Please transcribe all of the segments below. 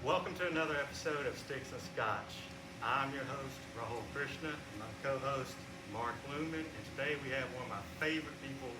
Welcome to another episode of Sticks and Scotch. I'm your host, Rahul Krishna, and my co-host, Mark Lumen, and today we have one of my favorite people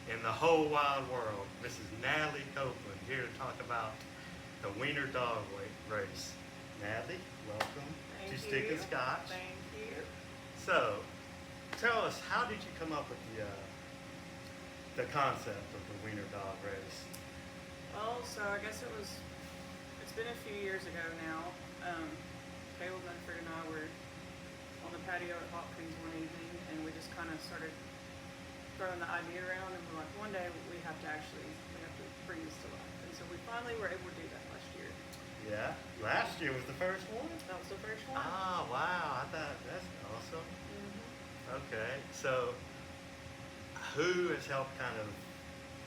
in the whole wide world, Mrs. Natalie Copeland, here to talk about the Wiener Dog Race. Natalie, welcome to Stick and Scotch. Thank you. So, tell us, how did you come up with the concept of the Wiener Dog Race? Well, so I guess it's been a few years ago now. Caleb Medford and I were on the patio at Hopkins one evening, and we just kind of started throwing the idea around, and we're like, one day we have to bring this to life. And so we finally were able to do that last year. Yeah, last year was the first one? That was the first one. Ah, wow, I thought that's awesome. Mm-hmm. Okay, so who has helped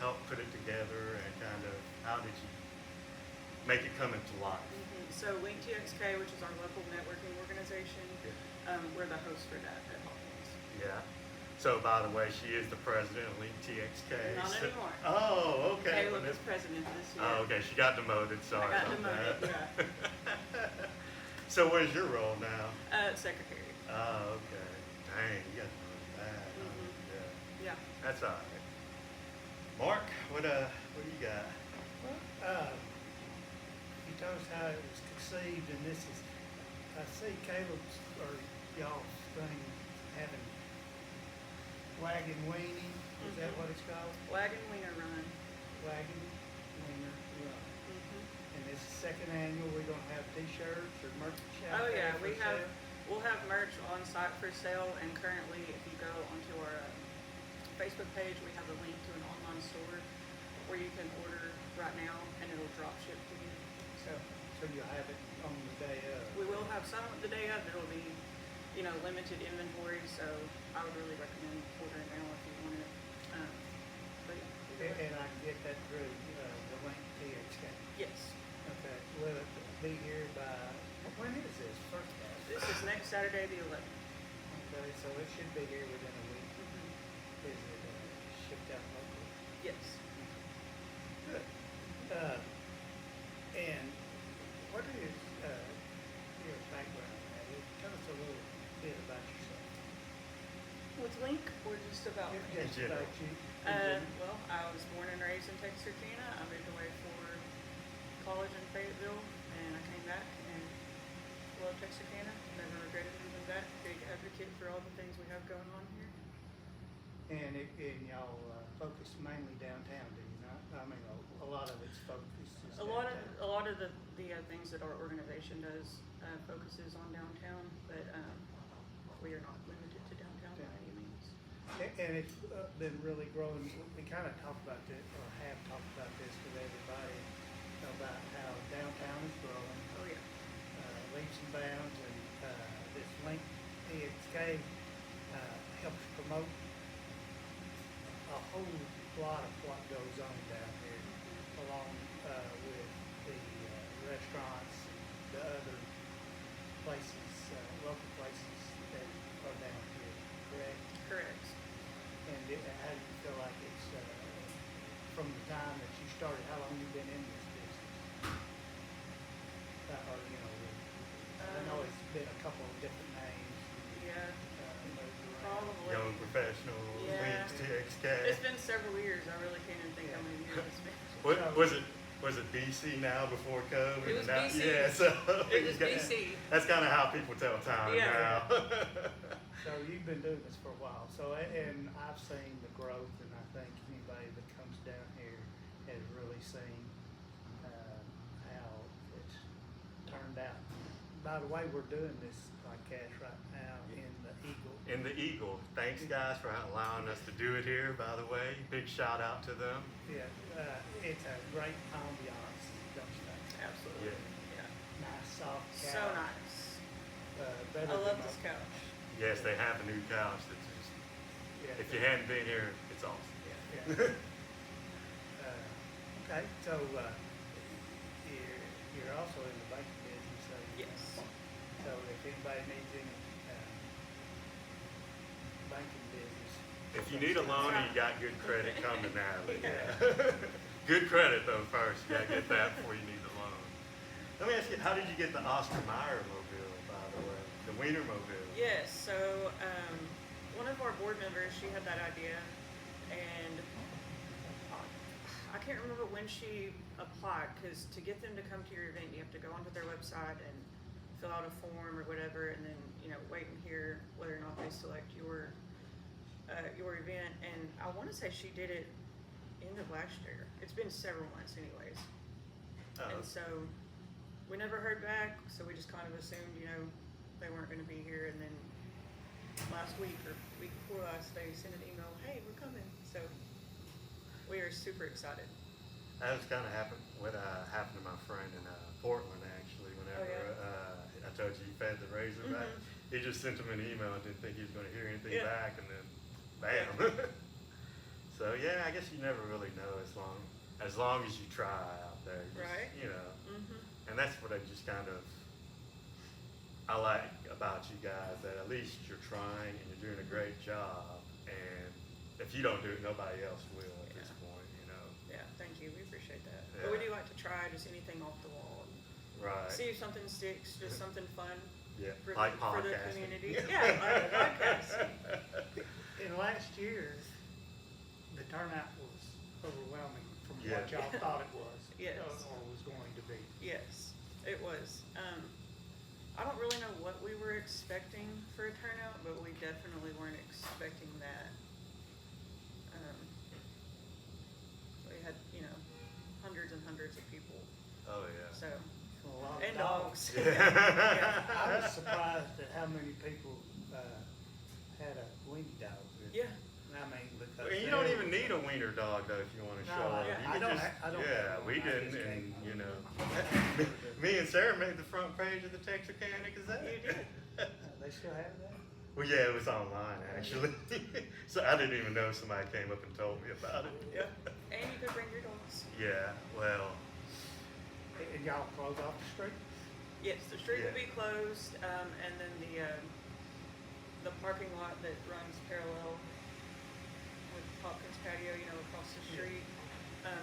help put it together, and how did you make it come into life? Mm-hmm. So Link TXK, which is our local networking organization, we're the host for that at Hopkins. Yeah. So, by the way, she is the president of Link TXK. Not anymore. Oh, okay. Caleb is president this year. Oh, okay. She got demoted. Sorry I got about demoted, that. So, what is your role now? Secretary. Oh, okay. Dang, you got demoted that. Mm-hmm. Yeah. Yeah. That's all right. Mark, what do you got? Well, you told us how it was conceived, and this is, I see Caleb's or y'all's thing having wagon weenie. Is that what it's called? Wagon Wiener Run. Wagon wiener run. Mm-hmm. And this is second annual. We're gonna have T-shirts or merch. Oh yeah, for sale. we'll have merch on site for sale, and currently, if you go onto our Facebook page, we have a link to an online store where you can order right now, and it'll drop ship to you. So you'll have it on the day of. We will have some the day of. It'll be, limited inventory, so I would really recommend ordering now if you want it. But yeah, And I can get that through the link TXK. yes. Okay. Will it be here by, when is this? First half? This is next Saturday, the 11th. Okay, so it should be here within a week. Mm-hmm. Is it shipped out locally? Yes. Good. And what is your background, Natalie? Tell us a little bit about yourself. With Link, or just about me? Just general. about you. Well, I was born and raised in Texarkana. I moved away for college in Fayetteville, and I came back and love Texarkana. Never regretted moving back. Big advocate for all the things we have going on here. And y'all focus mainly downtown, do you not? I mean, a lot of its focus is A lot downtown. of the things that our organization does focuses on downtown, but we are not limited to downtown by any means. And it's been really growing. We kind of talked about this, or have talked about this with everybody, about how downtown is growing. Oh yeah. Leaps and bounds, and this Link TXK helps promote a whole lot of what goes on down here, along with the restaurants, the other places, local places that are down here, correct? Correct. And how do you feel like it's, from the time that you started, how long you been in this business? I know it's been a couple of different names. Yeah. Moved around. Probably. Young professional, Yeah. Links TXK. It's been several years. I really can't even think how many years it's been. Was it BC now before COVID? It was Now- BC. Yeah, so It was you got- BC. That's kind of how people tell time Yeah. now. So you've been doing this for a while. So, and I've seen the growth, and I think anybody that comes down here has really seen how it's turned out. By the way, we're doing this podcast right now in the Eagle. In the Eagle. Thanks, guys, for allowing us to do it here, by the way. Big shout out to them. Yeah, it's a great ambiance, don't you think? Absolutely. Yeah. Yeah. Nice, soft couch. So nice. Better I love than this most. couch. Yes, they have a new couch that's just, Yeah. if you hadn't been here, it's awesome. Yeah. Okay, so you're also in the banking business, so Yes. so if anybody needs any banking business, If you need a loan and you got good credit, come to Natalie. Yeah. Good credit though first. You gotta get that before you need the loan. Let me ask ask you, how did you get the Oscar Mayer mobile, by the way? The Wiener mobile? Yes, so one of our board members, she had that idea, and I can't remember when she applied, because to get them to come to your event, you have to go onto their website and fill out a form or whatever, and then, you know, wait and hear whether or not they select your event. And I want to say she did it end of last year. It's been several months anyways. Oh. And so we never heard back, so we just kind of assumed, you know, they weren't going to be here. And then last week or week before last, they sent an email, hey, we're coming. So we are super excited. That was kind of happened to my friend in Portland, actually, whenever I told you he fed the Razorback. He just sent him an email and didn't think he was going to hear anything back, and then bam. So yeah, I guess you never really know as long as you try out there. Right. You know, and that's what I just kind of I like about you guys, that at least you're trying and you're doing a great job, and if you don't do it, nobody else will at this point, you know. Yeah, thank you. We appreciate that. Yeah. But we do like to try just anything off the wall. Right. See if something sticks, just something fun. Yeah, For, like for the podcasting. community. Yeah, like podcasting. In last year, the turnout was overwhelming from what Yeah. y'all thought it was. Yes. Or was going to be. Yes, it was. I don't really know what we were expecting for a turnout, but we definitely weren't expecting that. We had, you know, hundreds and hundreds of people, Oh yeah. so, A lot of and dogs. Yeah. I was surprised at how many people had a weenie dog. Yeah. I mean, because Well, you don't even need a wiener dog though if you want to No, show up. yeah. You I can don't just, ha- I don't yeah, have one. we I didn't, just and came you on. know, me and Sarah made the front page of the Texarkana Gazette. You did. They still have that? Well, yeah, it was online actually, so I didn't even know somebody came up and told me about it. Yeah. And you could bring your dogs. Yeah, well, And y'all close off the street? Yes, the street will Yeah. be closed, and then the parking lot that runs parallel with Hopkins patio, you know, across the street,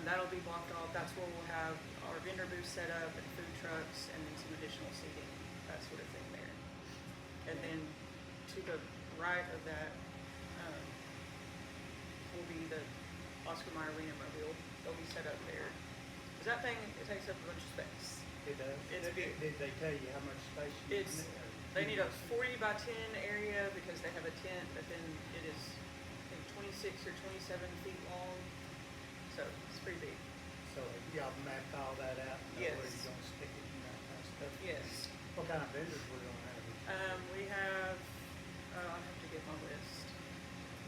that'll be blocked off. That's where we'll have our vendor booth set up and food trucks and then some additional seating, that sort of thing there. And then to the right of that, will be the Oscar Mayer Wiener mobile. They'll be set up there. 'Cause that thing, it takes up a bunch of space. It does? It's big. Did they tell you how much space you It's, need? they need a 40 by 10 area because they have a tent, but then it is, I think, 26 or 27 feet long. So it's pretty big. So y'all mapped all that out? Know where Yes. you're gonna stick it and that kind of stuff? Yes. What kind of vendors we're gonna have? We have, I'll have to get my list.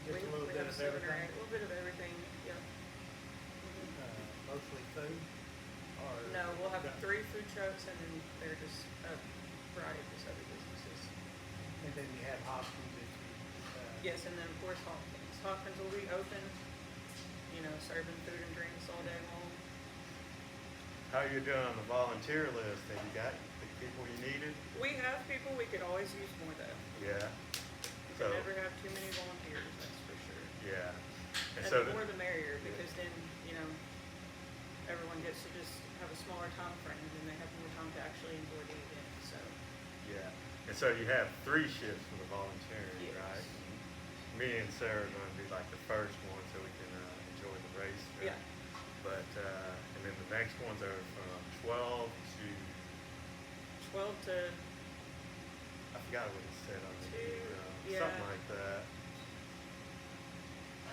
Just a little We bit have of 7 or 8, everything? a little bit of everything, yep. Mhm. Mostly food? Or? No, we'll have 3 food trucks and then they're just a variety of just other businesses. And then you have Hopkins if you, Yes, and then of course Hopkins. Hopkins will be open, you know, serving food and drinks all day long. how are you doing on the volunteer list? Have you got the people you needed? We have people, we could always use more though. Yeah. You So can never have too many volunteers, that's for sure. yeah, And so the more the merrier, because then, you know, everyone gets to just have a smaller time frame and they have more time to actually enjoy the event, so. yeah, and so you have 3 shifts for the volunteering, Yes. right? Me and Sarah are going to be like the first one, so we can enjoy the race. Yeah. But and then the next ones are from 12 to 12 to, I forgot what it said on the yeah. something like that.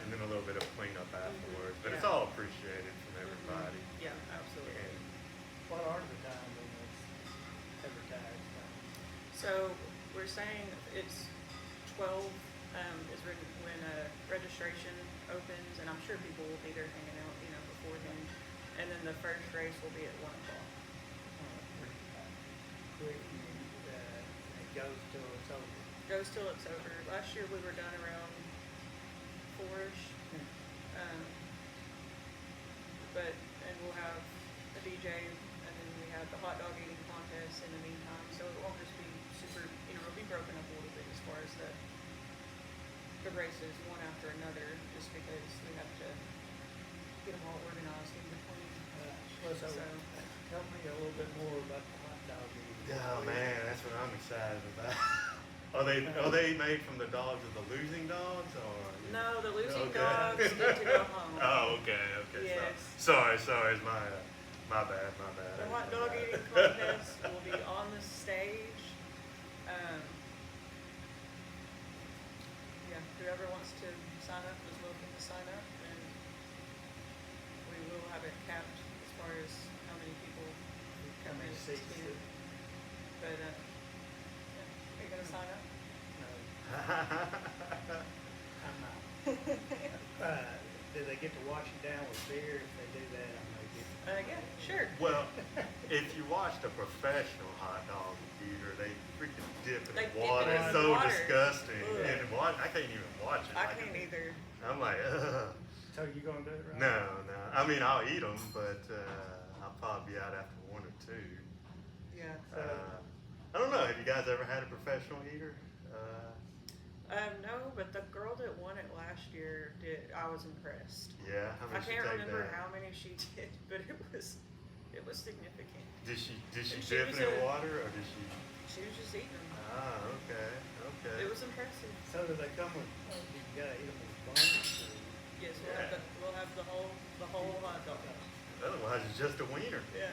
And then a little bit of cleanup afterwards, but it's yeah. all appreciated from everybody. yeah, absolutely. And what are the times on this advertised times? So we're saying it's 12 is when registration opens, and I'm sure people will be there hanging out, you know, before then. And then the first race will be at 1 o'clock. Quick, it goes till it's over. Goes till it's over. Last year we were done around 4-ish. And we'll have a DJ, and then we have the hot dog eating contest in the meantime. So it won't just be super, you know, it'll be broken up a little bit as far as the races one after another, just because we have to get them all organized in between. Well, so, So- tell me a little bit more about the hot dog I'm excited about. Are they made from the dogs of the losing dogs or? No, the losing Okay. dogs get to go home. Oh, okay. Yes. Sorry. It's my bad. The hot dog eating contest will be on the stage. Yeah, whoever wants to sign up is welcome to sign up, and we will have it capped as far as how many people How many seats? attend. But yeah, are you gonna sign up? No, I'm not. Do they get to wash it down with beer? If they do that, I may get. Yeah, sure. Well, if you watched a professional hot dog eater, they freaking dip it They in dip it water. in It's so water. disgusting. Ugh. And I can't even watch it. I can't either. I'm like, ugh. So you gonna do it right? No. I mean, I'll eat them, but I'll probably be out after one or two. Yeah. I don't know. Have you guys ever had a professional eater? No, but the girl that won it last year did. I was impressed. Yeah. How I many can't she take remember down? how many she did, but it was significant. Did she She dip was it in a- water or did she? She was just eating them. Ah, okay. It was impressive. So do they come with? You gotta eat them with buns. Yes, Yeah. we'll have the whole hot dog. Otherwise, it's just a wiener. Yeah.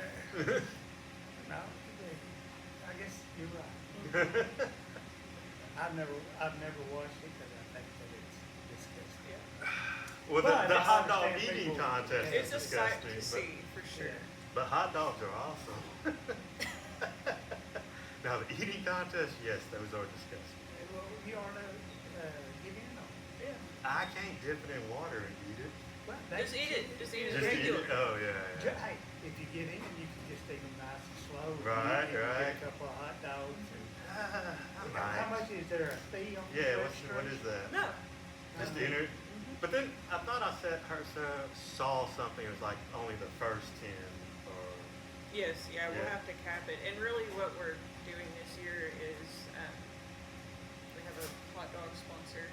No, I guess you're right. I've never watched it because I think that it's disgusting. Yeah. Well, But the I hot dog understand eating people- contest It's is a sight disgusting. to see for sure. But hot dogs are awesome. Now, the eating contest, yes, those are disgusting. Well, you ought to get in on it. Yeah. I can't dip it in water and eat it. Well, Just eat it. Just eat it Just eat regular. it? Oh, yeah. Hey, if you get in, you can just eat them nice and slow. Right, You can right. Get a couple of hot dogs. And, I how might. much is there a fee on the Yeah, what is that? No. Just enter it? But then I thought I saw something, it was like only the first 10 or. Yes, yeah, we'll Yeah. have to cap it. And really what we're doing this year is we have a hot dog sponsor,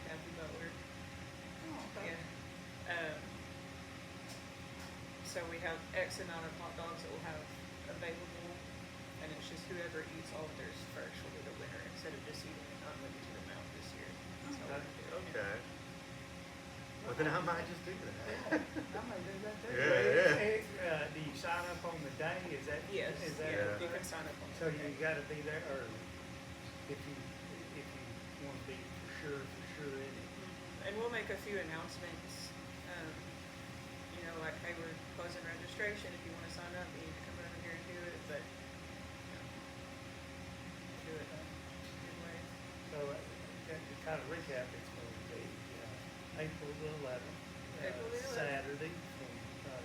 Kathy Butler. Yeah. So we have X amount of hot dogs that we'll have available, and it's just whoever eats all of theirs first will be the winner instead of just eating an unlimited amount this year. That's how we're doing it. Okay. Well, then I might just do that. I may do that too. Yeah. Do you sign up on the day? Is that? Yes, Is that? yeah, you can sign up on So that. you gotta be there early if you wanna be for sure in it. And we'll make a few announcements, like, hey, we're closing registration, if you wanna sign up, you need to come over here and do it, but, do it a good way. So, to kind of recap, it's going to be April the 11th. April the 11th. Saturday from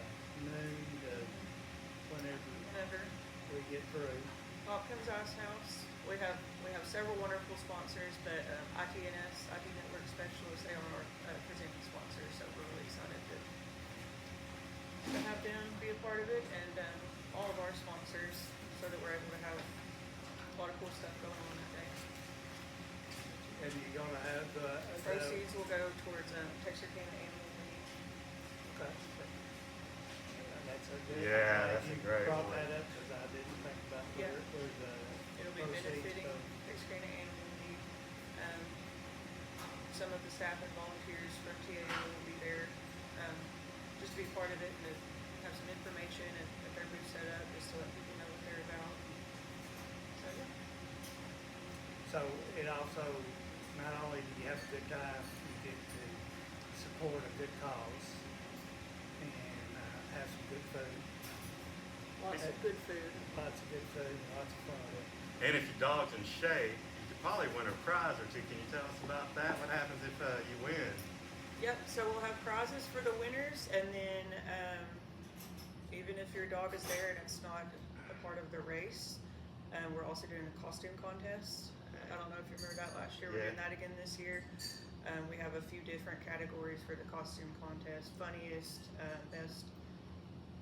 noon to whenever Whenever, we get through. Hopkins Ice House, we have several wonderful sponsors, but, ITNS, IT Network Specialists, they are our, presenting sponsors, so we're really excited to have them be a part of it, and, all of our sponsors, so that we're able to have a lot of cool stuff going on that day. And you're going to have Proceeds will go towards Texarkana Animal League. Okay. That's a good. Yeah, that's a great You brought one. that up because I didn't think about Yeah. where the It'll be proceeds benefiting go. Texarkana Animal League. Some of the staff and volunteers from TAO will be there, just to be part of it and to have some information and get their booth set up, just to let people know what they're about. So, yeah. So it also, not only do you have a good time, you get to support a good cause and have some good food. Lots of good food. Lots of good food, and lots of fun. And if your dog's in shape, you could probably win a prize or two. Can you tell us about that? What happens if you win? Yep, so we'll have prizes for the winners, and then even if your dog is there and it's not a part of the race, we're also doing a costume contest. I don't know if you remember that last year. We're Yeah. doing that again this year. We have a few different categories for the costume contest. Funniest, best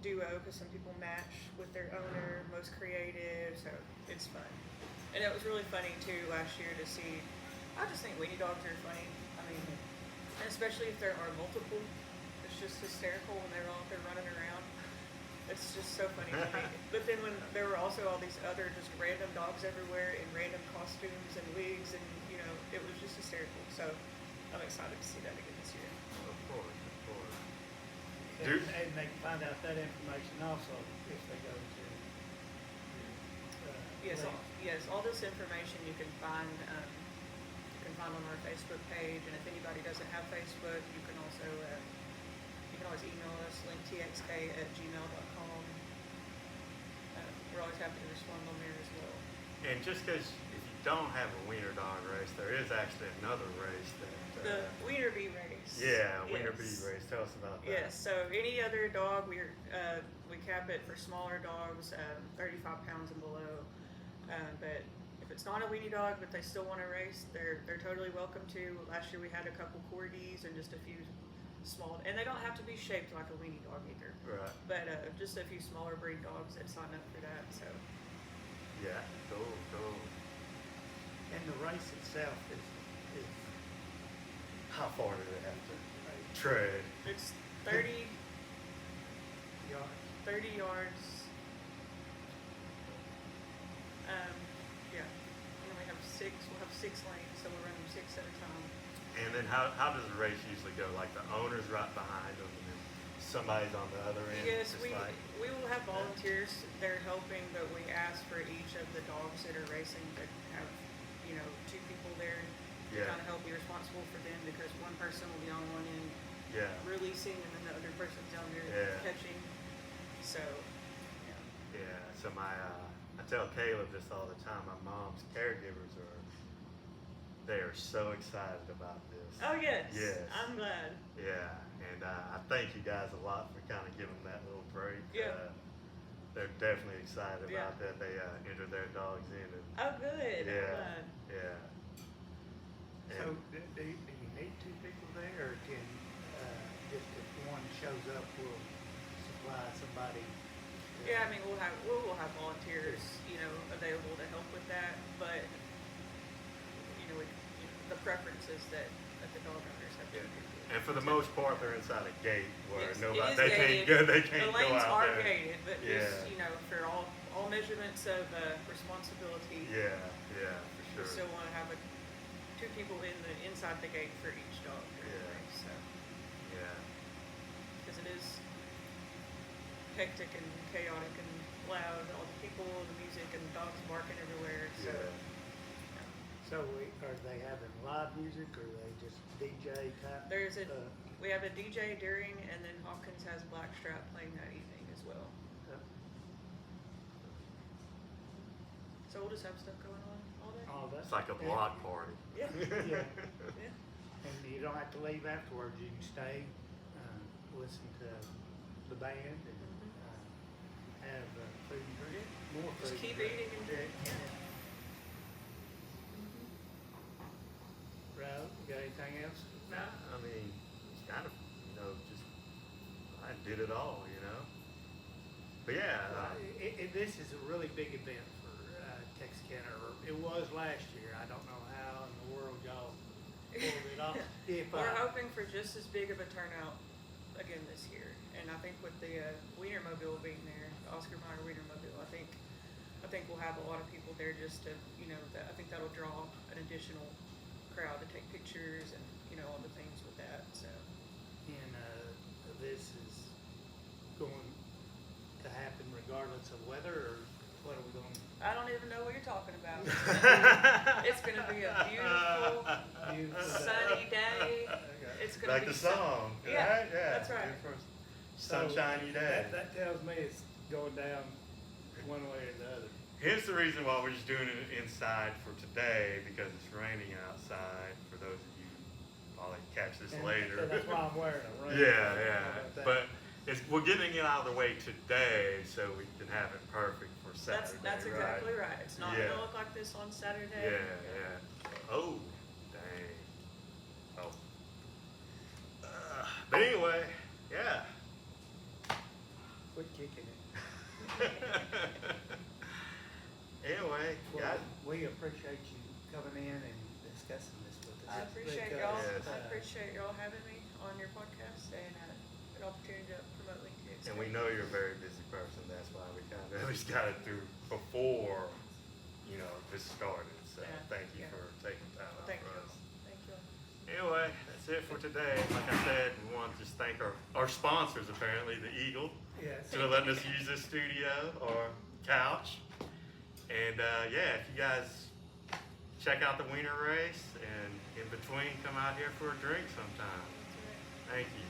duo, because some people match with their owner, most creative, so it's fun. And it was really funny too last year to see. I just think weenie dogs are funny. I mean, and especially if there are multiple, it's just hysterical when they're all out there running around. It's just so funny to me. But then when there were also also all these other just random dogs everywhere in random costumes and wigs, and it was just hysterical. So I'm excited to see that again this year. Of course, of course. And they can find out that information also if they go to. Yes, all this information you can find on our Facebook page, and if anybody doesn't have Facebook, you can also always email us linktxk@gmail.com. We're always happy to respond on there as well. And just because if you don't have a wiener dog race, there is actually another race that. The Wiener Bee race. Yeah, Wiener Bee Yes. race. Tell us about that. Yes. So any other dog, we cap it for smaller dogs, 35 pounds and below. But if it's not a weenie dog, but they still want to race, they're totally welcome to. Last year we had a couple corgis and just a few small, and they don't have to be shaped like a weenie dog either. Right. But just a few smaller breed dogs that sign up for that. So. Yeah. Cool. And the race itself is How far do they have to tread? It's 30 yards. 30 yards. Yeah. And we have six. We'll have 6 lanes, so we'll run them 6 at a time. And then how does the race usually go? Like the owner's right behind them, and then somebody's on the other end. Yes, just we like, will have volunteers. They're helping, but we ask for each of the dogs that are racing to have 2 people there to Yeah. kind of help be responsible for them, because one person will be on one end Yeah. releasing, and then the other person's down there Yeah. catching. So, yeah. Yeah. So I tell Caleb this all the time. My mom's caregivers they are so excited about this. Oh yes. Yes. I'm glad. Yeah, and I thank you guys a lot for kind of giving them that little break. Yeah. They're definitely excited Yeah. about that. They entered their dogs in, and Oh good. I'm yeah, glad. yeah. So And do you need 2 people there, or can just if one shows up, we'll supply somebody? Yeah, I mean we'll have volunteers, available to help with that, but the preference is that the dog owners have to. and for the most part, they're inside a gate where Yes, nobody it is they gated. can't go. They can't The go lanes out are there. gated, but Yeah. just for all measurements of responsibility, Yeah, we for sure. still want to have 2 people inside the gate for each dog during the Yeah. race, so Yeah. because it is hectic and chaotic and loud, all the people, the music, and the dogs barking everywhere. So Yeah. So are they having live music, or are they just DJ type? we have a DJ during, and then Hawkins has Blackstrap playing that evening as well. So we'll just have stuff going on all day. All that? It's like a block party. Yeah. Yeah. Yeah. And you don't have to leave afterwards. You can stay, listen to the band, and have food and drink. More Just food keep and drink. eating and drinking. Yeah. Right, you got anything else? Nah, I mean, it's kind of, just, I did it all, But yeah, This is a really big event for Texarkana. Or it was last year. I don't know how in the world y'all pulled it off. We're hoping for just as big of a turnout again this year, and I think with the Wienermobile being there, the Oscar Mayer Wienermobile, I think we'll have a lot of people there just to, I think that'll draw an additional crowd to take pictures and all the things with that. So. And this is going to happen regardless of weather, or what are we going to? I don't even know what you're talking about. It's gonna be a beautiful, sunny day. It's gonna like be the song, Yeah, right? Yeah, that's right. beautiful sunshiny day. That tells me it's going down one way or the other. Here's the reason why we're just doing it inside for today, because it's raining outside. For those of you who probably catch this And later. that's why I'm wearing a rain. Yeah, How yeah. about that? But we're getting it out of the way today, so we can have it perfect for Saturday. That's exactly right. It's not Yeah. gonna look like this on Saturday. Yeah. Oh, dang. Oh. But anyway, yeah. Quit kicking it. Anyway, Well, yeah. we appreciate you coming in and discussing this with us. I appreciate because, y'all. Yes. I appreciate y'all having me on your podcast and an opportunity to promote LinkedIn. And we know you're a very busy person. That's why we kind of at least got it through before, this started. So Yeah, thank you yeah. for taking time out Thank for you. us. Thank you. Anyway, that's it for today. Like I said, we want to just thank our sponsors, apparently, the Eagle, Yes. for letting us use this studio or couch. And if you guys check out the Wiener Race and in between, come out here for a drink sometime. That's right. Thank you.